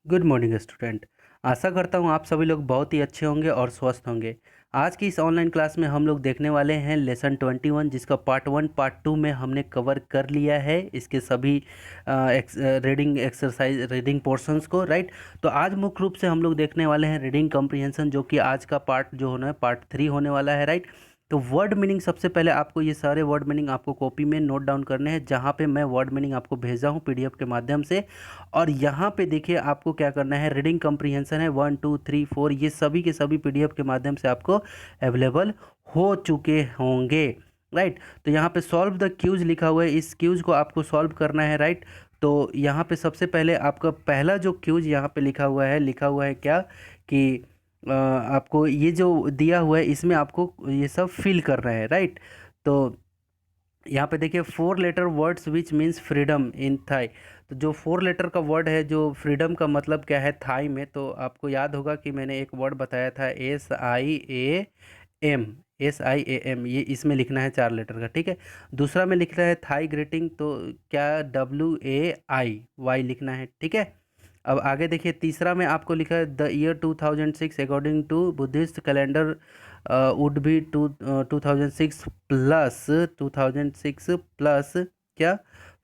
Good morning student. आशा करता हूँ आप सभी लोग बहुत ही अच्छे होंगे और स्वस्थ होंगे। आज की इस ऑनलाइन क्लास में हम लोग देखने वाले हैं लेसन 21, जिसका पार्ट 1 पार्ट 2 में हमने कवर कर लिया है इसके सभी रीडिंग एक्सरसाइज रीडिंग पोर्शंस को, राइट। तो आज मुख्य रूप से हम लोग देखने वाले हैं रीडिंग कॉम्प्रिहेंशन, जो कि आज का पार्ट जो होना है पार्ट 3 होने वाला है, राइट। तो वर्ड मीनिंग सबसे पहले आपको ये सारे वर्ड मीनिंग आपको कॉपी में नोट डाउन करने हैं, जहाँ पे मैं वर्ड मीनिंग आपको भेजा हूँ पीडीएफ के माध्यम से। और यहाँ पे देखिए आपको क्या करना है, रीडिंग कम्प्रीहेंशन है 1 2 3 4, ये सभी के सभी पीडीएफ के माध्यम से आपको अवेलेबल हो चुके होंगे, राइट। तो यहाँ पे सॉल्व द क्यूज लिखा हुआ है, इस क्यूज को आपको सॉल्व करना है, राइट। तो यहाँ पे सबसे पहले आपका पहला जो क्यूज यहाँ पे लिखा हुआ है क्या कि आपको ये जो दिया हुआ है इसमें आपको ये सब फिल करना है, राइट। तो यहाँ पे देखिए 4 letter words which means freedom in Thai. तो जो 4 लेटर का वर्ड है, जो फ्रीडम का मतलब क्या है थाई में, तो आपको याद होगा कि मैंने एक वर्ड बताया था SIAM। SIAM ये इसमें लिखना है 4 लेटर का, ठीक है। दूसरा में लिखना है थाई ग्रीटिंग, तो क्या WAIY लिखना है, ठीक है। अब आगे देखिए तीसरा में आपको लिखा है the year 2006 according to Buddhist calendar would be 2006 plus 2006 plus क्या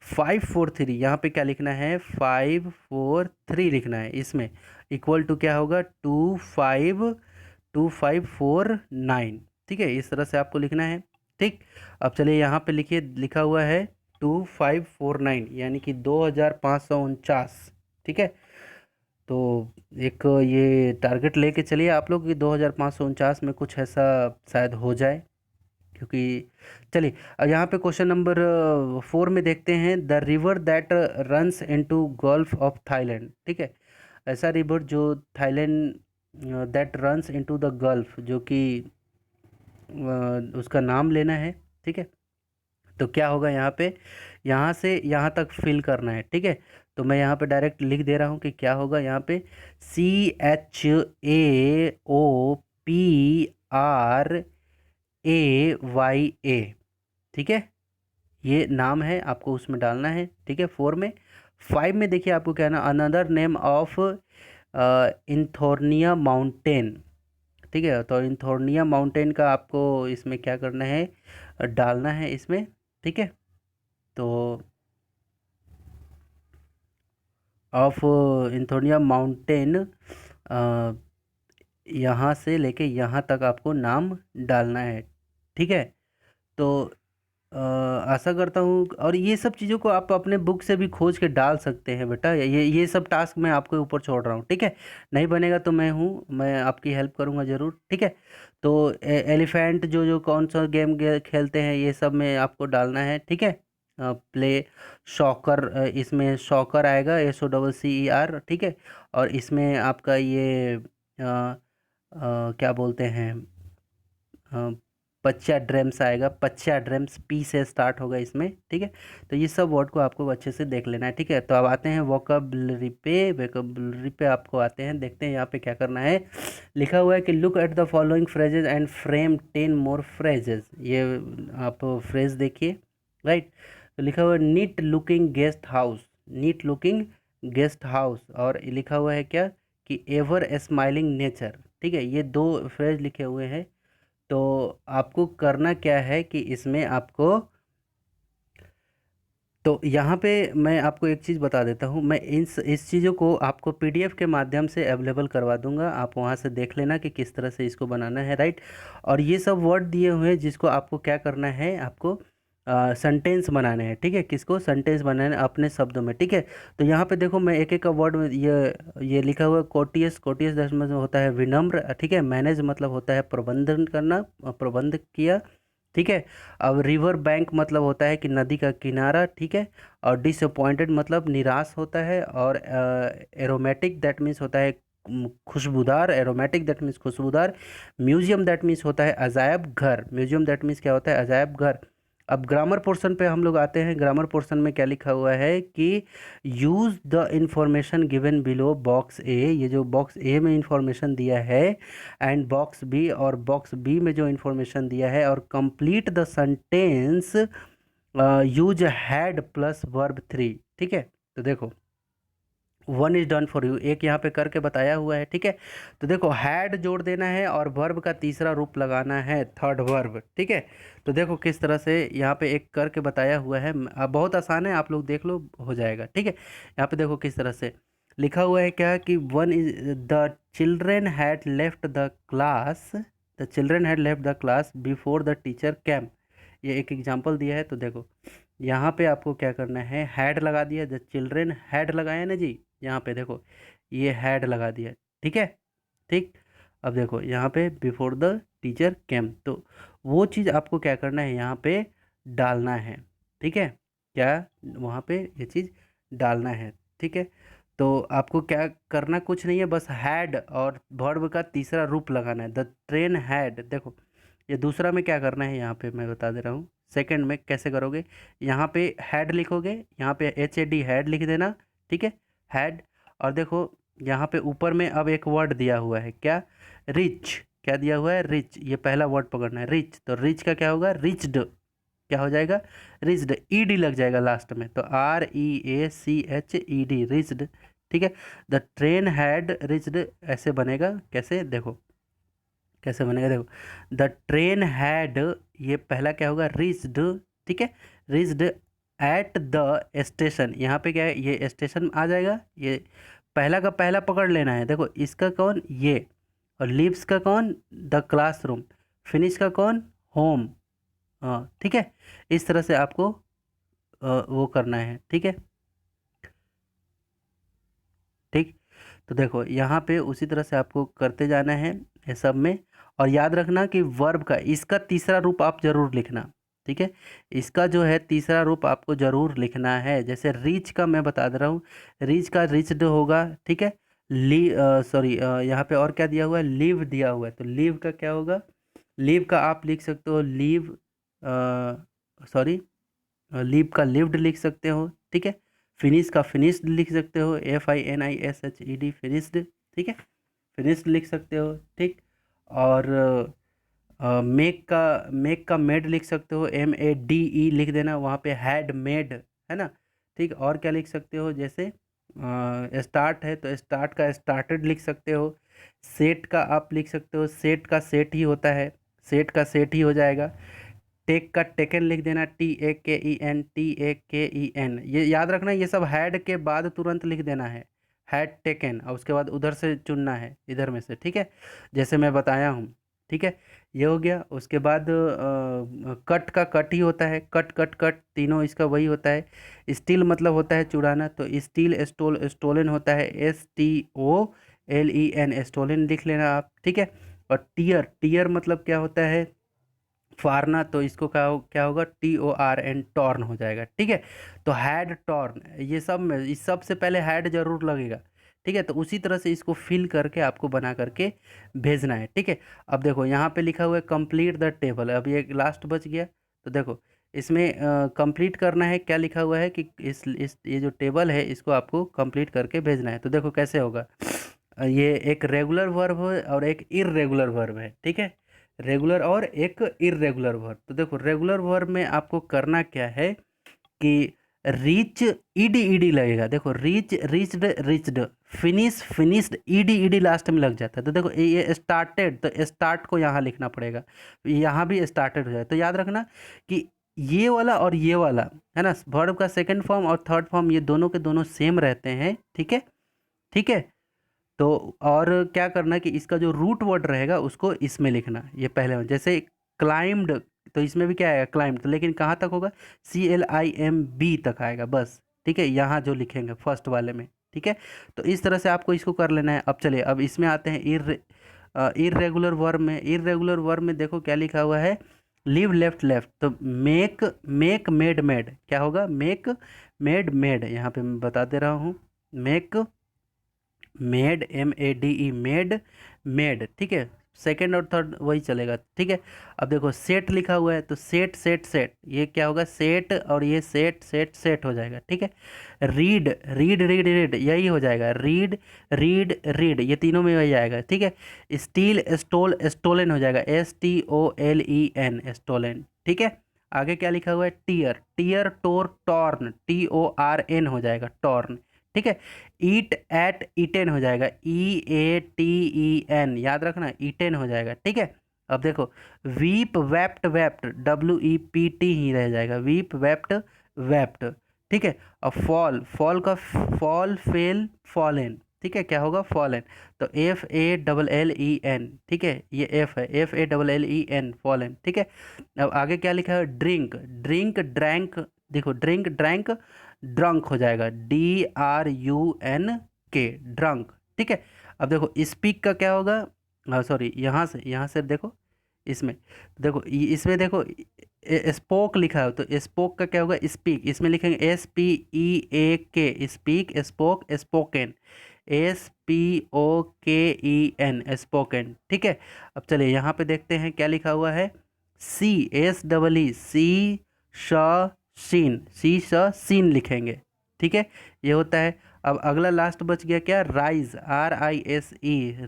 543। यहाँ पे क्या लिखना है 543 लिखना है, इसमें इक्वल टू क्या होगा 2549, ठीक है। इस तरह से आपको लिखना है, ठीक। अब चलिए यहाँ पे लिखिए, लिखा हुआ है 2549 यानी कि 2549, ठीक है। तो एक ये टारगेट लेके चलिए आप लोग कि 2549 में कुछ ऐसा शायद हो जाए, क्योंकि चलिए अब यहाँ पे क्वेश्चन नंबर 4 में देखते हैं the river that runs into gulf of Thailand, ठीक है। ऐसा रिवर जो Thailand that runs into the gulf, जो कि उसका नाम लेना है, ठीक है। तो क्या होगा यहाँ पे, यहाँ से यहाँ तक फिल करना है, ठीक है। तो मैं यहाँ पे डायरेक्ट लिख दे रहा हूँ कि क्या होगा यहाँ पे CHAOPRAYA, ठीक है। ये नाम है, आपको उसमें डालना है, ठीक है 4 में। 5 में देखिए आपको क्या है ना, अनदर नेम ऑफ इंथोर्निया माउंटेन, ठीक है। तो इंथोर्निया माउंटेन का आपको इसमें क्या करना है, डालना है इसमें, ठीक है। तो ऑफ इंथोनिया माउंटेन यहाँ से लेके यहाँ तक आपको नाम डालना है, ठीक है। तो आशा करता हूँ, और ये सब चीज़ों को आप अपने बुक से भी खोज के डाल सकते हैं बेटा, ये सब टास्क मैं आपके ऊपर छोड़ रहा हूँ, ठीक है। नहीं बनेगा तो मैं आपकी हेल्प करूँगा ज़रूर, ठीक है। तो एलिफेंट जो जो कौन सा गेम खेलते हैं ये सब में आपको डालना है, ठीक है। प्ले शॉकर, इसमें शॉकर आएगा SOCCER, ठीक है। और इसमें आपका ये क्या बोलते हैं, पच्चा ड्रेम्स आएगा, पच्चा ड्रेम्स पी से स्टार्ट होगा इसमें, ठीक है। तो ये सब वर्ड को आपको अच्छे से देख लेना है, ठीक है। तो अब आते हैं वोकैबुलरी पे आपको आते हैं, देखते हैं यहाँ पे क्या करना है। लिखा हुआ है कि look at the following phrases and frame 10 more phrases. ये आप फ्रेज देखिए, राइट। तो लिखा हुआ है neat looking guest house, neat looking guest house, और लिखा हुआ है क्या कि एवर स्माइलिंग नेचर, ठीक है। ये दो फ्रेज लिखे हुए हैं। तो आपको करना क्या है कि इसमें आपको, तो यहाँ पे मैं आपको एक चीज़ बता देता हूँ, मैं इस चीज़ों को आपको पीडीएफ के माध्यम से अवेलेबल करवा दूंगा, आप वहाँ से देख लेना कि किस तरह से इसको बनाना है, राइट। और ये सब वर्ड दिए हुए हैं जिसको आपको क्या करना है, आपको सेंटेंस बनाने हैं, ठीक है। किसको सेंटेंस बनाना है अपने शब्दों में, ठीक है। तो यहाँ पे देखो मैं एक एक का वर्ड में ये लिखा हुआ है कोटियस, कोटियस दैट मतलब होता है विनम्र, ठीक है। मैनेज मतलब होता है प्रबंधन करना, प्रबंध किया, ठीक है। अब रिवर बैंक मतलब होता है कि नदी का किनारा, ठीक है। और डिसअपॉइंटेड मतलब निराश होता है। और एरोमेटिक दैट मीन्स होता है खुशबूदार, एरोमेटिक दैट मीन्स खुशबूदार। म्यूजियम दैट मीन्स होता है अजायब घर, म्यूजियम दैट मीन्स क्या होता है अजायब घर। अब ग्रामर पोर्शन पे हम लोग आते हैं, ग्रामर पोर्शन में क्या लिखा हुआ है कि use the information given below box A, ये जो बॉक्स ए में इंफॉर्मेशन दिया है, एंड बॉक्स बी, और बॉक्स बी में जो इंफॉर्मेशन दिया है, और complete the sentence use had plus verb 3, ठीक है। तो देखो one is done for you, एक यहाँ पे करके बताया हुआ है। ठीक है, तो देखो हैड जोड़ देना है और वर्ब का तीसरा रूप लगाना है, थर्ड वर्ब। ठीक है, तो देखो किस तरह से यहाँ पे एक करके बताया हुआ है। बहुत आसान है, आप लोग देख लो, हो जाएगा। ठीक है, यहाँ पे देखो किस तरह से लिखा हुआ है क्या कि one is the children had left the class, the children had left the class before the teacher came. ये एक एग्जाम्पल दिया है, तो देखो यहाँ पे आपको क्या करना है, हैड लगा दिया, द चिल्ड्रेन हैड लगाया ना जी, यहाँ पे देखो ये हैड लगा दिया। ठीक है, ठीक। अब देखो यहाँ पे बिफोर द टीचर कैम, तो वो चीज़ आपको क्या करना है, यहाँ पे डालना है। ठीक है, क्या वहाँ पे ये चीज़ डालना है। ठीक है, तो आपको क्या करना कुछ नहीं है, बस हैड और वर्ब का तीसरा रूप लगाना है, द ट्रेन हैड। देखो ये दूसरा में क्या करना है, यहाँ पे मैं बता दे रहा हूँ। सेकंड में कैसे करोगे, यहाँ पे हैड लिखोगे, यहाँ पे HAD हैड लिख देना। ठीक है, हैड। और देखो यहाँ पे ऊपर में अब एक वर्ड दिया हुआ है, क्या, रिच। क्या दिया हुआ है, रिच। ये पहला वर्ड पकड़ना है, रिच। तो रिच का क्या होगा, रिच्ड। क्या हो जाएगा, रिच्ड। ED लग जाएगा लास्ट में, तो REACHED, रिच्ड। ठीक है, द ट्रेन हैड रिच्ड, ऐसे बनेगा। कैसे, देखो कैसे बनेगा, देखो द ट्रेन हैड, ये पहला क्या होगा, रिच्ड। ठीक है, रिच्ड एट द स्टेशन। यहाँ पे क्या है, ये स्टेशन आ जाएगा, ये पहला का पहला पकड़ लेना है। देखो इसका कौन, ये, और लीव्स का कौन, द क्लासरूम, फिनिश का कौन, होम। हाँ ठीक है, इस तरह से आपको वो करना है। ठीक है, ठीक। तो देखो यहाँ पे उसी तरह से आपको करते जाना है ये सब में। और याद रखना कि वर्ब का इसका तीसरा रूप आप जरूर लिखना। ठीक है, इसका जो है तीसरा रूप आपको जरूर लिखना है। जैसे रीच का मैं बता दे रहा हूँ, रीच का रिच्ड होगा। ठीक है, ली सॉरी यहाँ पे और क्या दिया हुआ है, लीव दिया हुआ है, तो लीव का क्या होगा, लीव का आप लिख सकते हो लीव, सॉरी लीव का लिव्ड लिख सकते हो। ठीक है, फिनिश का फिनिश्ड लिख सकते हो, FINISHED, फिनिश्ड। ठीक है, फिनिश्ड लिख सकते हो। ठीक, और मेक का मेड लिख सकते हो, MADE लिख देना, वहाँ पे हैड मेड है ना। ठीक, और क्या लिख सकते हो, जैसे स्टार्ट है तो स्टार्ट का स्टार्टेड लिख सकते हो। सेट का आप लिख सकते हो, सेट का सेट ही होता है, सेट का सेट ही हो जाएगा। टेक का टेकन लिख देना, TAKEN, ये याद रखना, ये सब हैड के बाद तुरंत लिख देना है, हैड टेकन, और उसके बाद उधर से चुनना है, इधर में से। ठीक है, जैसे मैं बताया हूँ। ठीक है, ये हो गया। उसके बाद कट का कट ही होता है, कट कट कट तीनों इसका वही होता है। स्टील मतलब होता है चुराना, तो स्टील, स्टोलन होता है, STOLEN, स्टोलन लिख लेना आप। ठीक है, और टीयर, टीयर मतलब क्या होता है, फाड़ना, तो इसको क्या होगा, TORN, टॉर्न हो जाएगा। ठीक है, तो हैड टॉर्न, ये सब में इस सब से पहले हैड जरूर लगेगा। ठीक है, तो उसी तरह से इसको फिल करके आपको बना करके भेजना है। ठीक है, अब देखो यहाँ पे लिखा हुआ है कंप्लीट द टेबल, अब ये लास्ट बच गया। तो देखो इसमें कंप्लीट करना है, क्या लिखा हुआ है कि इस ये जो टेबल है इसको आपको कंप्लीट करके भेजना है। तो देखो कैसे होगा, ये एक रेगुलर वर्ब है और एक इर्रेगुलर वर्ब है। ठीक है, रेगुलर और एक इर्रेगुलर वर्ब। तो देखो रेगुलर वर्ब में आपको करना क्या है कि रीच, ED लगेगा। देखो reach, reached, reached, finish, finished, ED last में लग जाता है। तो देखो ये स्टार्टेड, तो स्टार्ट को यहाँ लिखना पड़ेगा, यहाँ भी स्टार्टेड हो जाए। तो याद रखना कि ये वाला और ये वाला है ना, वर्ब का सेकंड फॉर्म और थर्ड फॉर्म ये दोनों के दोनों सेम रहते हैं। ठीक है, ठीक है। तो और क्या करना कि इसका जो रूट वर्ड रहेगा उसको इसमें लिखना, ये पहले में। जैसे क्लाइम्ड, तो इसमें भी क्या आएगा, क्लाइम्ड, तो लेकिन कहाँ तक होगा, CLIMB तक आएगा बस। ठीक है, यहाँ जो लिखेंगे फर्स्ट वाले में। ठीक है, तो इस तरह से आपको इसको कर लेना है। अब चलिए, अब इसमें आते हैं इर्रेगुलर वर्ब में। इर्रेगुलर वर्ब में देखो क्या लिखा हुआ है, लिव, लेफ्ट, लेफ्ट, तो मेक, मेक, मेड, मेड, क्या होगा, मेक, मेड, मेड। यहाँ पे मैं बता दे रहा हूँ, make, made, MADE, made, made. ठीक है, सेकंड और थर्ड वही चलेगा। ठीक है, अब देखो सेट लिखा हुआ है, तो सेट, सेट, सेट, ये क्या होगा, सेट, और ये सेट, सेट, सेट हो जाएगा। ठीक है, रीड, रीड, रीड, रीड, यही हो जाएगा, रीड, रीड, रीड, ये तीनों में वही आएगा। ठीक है, स्टील, स्टोल, स्टोलन हो जाएगा, STOLEN, स्टोलन। ठीक है, आगे क्या लिखा हुआ है, टीयर, टीयर, टोर, टॉर्न, TORN हो जाएगा, टॉर्न। ठीक है, ईट एट ईटेन हो जाएगा, EATEN, याद रखना ईटेन हो जाएगा, ठीक है। अब देखो वीप वेप्ट वेप्ट, WEPT ही रह जाएगा, वीप वेप्ट वेप्ट, ठीक है। अब फॉल, फॉल का फॉल फेल फॉलन, ठीक है, क्या होगा फॉलन, तो FALLEN, ठीक है, ये एफ है, FALLEN फॉलन, ठीक है। अब आगे क्या लिखा है, ड्रिंक, ड्रिंक ड्रैंक, देखो ड्रिंक ड्रैंक ड्रंक हो जाएगा, DRUNK ड्रंक, ठीक है। अब देखो स्पीक का क्या होगा, सॉरी यहाँ से देखो, इसमें देखो इसमें देखो स्पोक लिखा है, तो स्पोक का क्या होगा, स्पीक, इसमें लिखेंगे SPEAK, speak, spoke, spoken, SPOKEN spoken, ठीक है। अब चलिए यहाँ पे देखते हैं क्या लिखा हुआ है, CSEE सी शीन, सीन लिखेंगे, ठीक है, ये होता है। अब अगला लास्ट बच गया क्या, राइज, RISE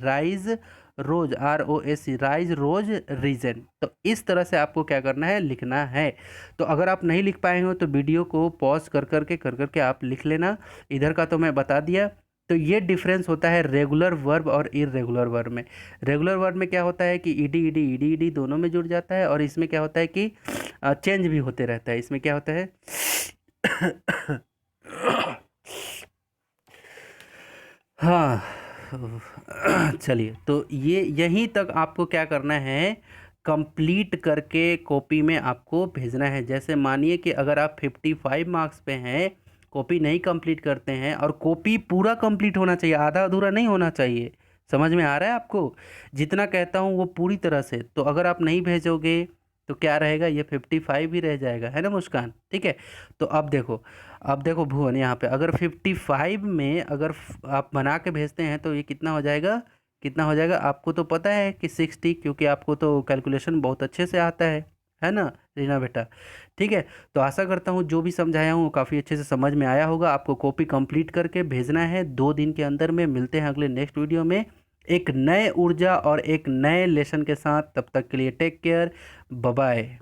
राइज, रोज ROSE राइज, रोज, रीजन। तो इस तरह से आपको क्या करना है, लिखना है। तो अगर आप नहीं लिख पाए हो तो वीडियो को पॉज कर करके आप लिख लेना, इधर का तो मैं बता दिया। तो ये डिफरेंस होता है रेगुलर वर्ब और इरेगुलर वर्ब में। रेगुलर वर्ब में क्या होता है कि ईडी दोनों में जुड़ जाता है, और इसमें क्या होता है कि चेंज भी होते रहता है। इसमें क्या होता है हाँ, चलिए, तो ये यहीं तक आपको क्या करना है, कंप्लीट करके कॉपी में आपको भेजना है। जैसे मानिए कि अगर आप 55 मार्क्स पे हैं, कॉपी नहीं कंप्लीट करते हैं, और कॉपी पूरा कंप्लीट होना चाहिए, आधा अधूरा नहीं होना चाहिए। समझ में आ रहा है आपको, जितना कहता हूँ वो पूरी तरह से। तो अगर आप नहीं भेजोगे तो क्या रहेगा, ये 55 ही रह जाएगा, है ना मुस्कान, ठीक है। तो अब देखो भुवन, यहाँ पे अगर 55 में अगर आप बना के भेजते हैं तो ये कितना हो जाएगा, कितना हो जाएगा, आपको तो पता है कि 60, क्योंकि आपको तो कैलकुलेशन बहुत अच्छे से आता है ना रीना बेटा, ठीक है। तो आशा करता हूँ जो भी समझाया हूँ काफ़ी अच्छे से समझ में आया होगा। आपको कॉपी कंप्लीट करके भेजना है 2 दिन के अंदर में। मिलते हैं अगले नेक्स्ट वीडियो में एक नए ऊर्जा और एक नए लेसन के साथ। तब तक के लिए टेक केयर, बाय बाय।